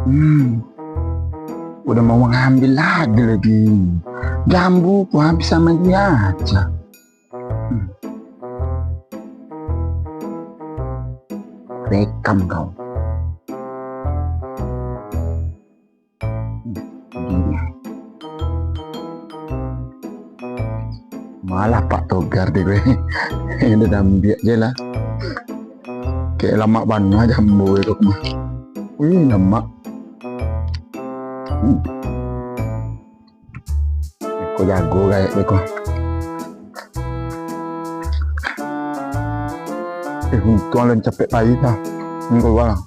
Hmm, udah mau ngambil lagi. Jambu ku habis sama dia aja. Hmm, rekam kau. Gini. Malah Pak Togar deh gue. Ini udah ambil aja lah. Kayak lama banget jambu itu mah. Wih, lama. Kok jago kayak deko. Untung lan capek pahit lah. Enggak bang.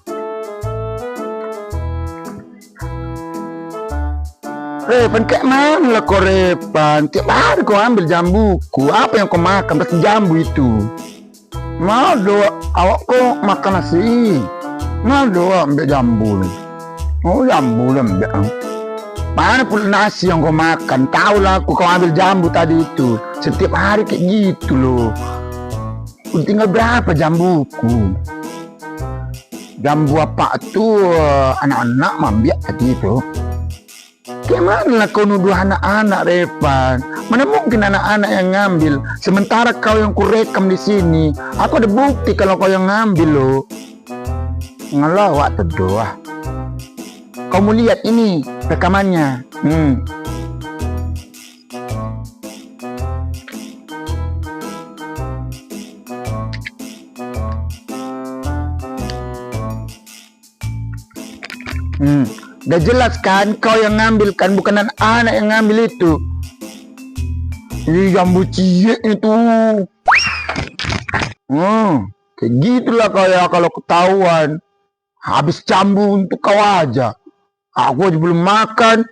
Kayak mana lah kau Repan? Tiap hari kau ambil jambuku. Apa yang kau makan? Pasti jambu itu. Mau doa awak kau makan nasi. Mau doa ambil jambu. Oh jambu lah ambil. Mana pula nasi yang kau makan? Tahu lah aku kau ambil jambu tadi itu. Setiap hari kayak gitu loh. Udah tinggal berapa jambuku? Jambu apa tuh anak-anak mambiak tadi itu? Gimana lah kau nuduh anak-anak Repan? Mana mungkin anak-anak yang ngambil? Sementara kau yang kurekam di sini, aku ada bukti kalau kau yang ngambil loh. Ngelawak terdoa. Kau mau lihat ini rekamannya? Udah jelas kan kau yang ngambil kan, bukan anak-anak yang ngambil itu. Ini jambu cie itu. Kayak gitulah kau ya kalau ketahuan. Habis jambu untuk kau aja. Aku aja belum makan.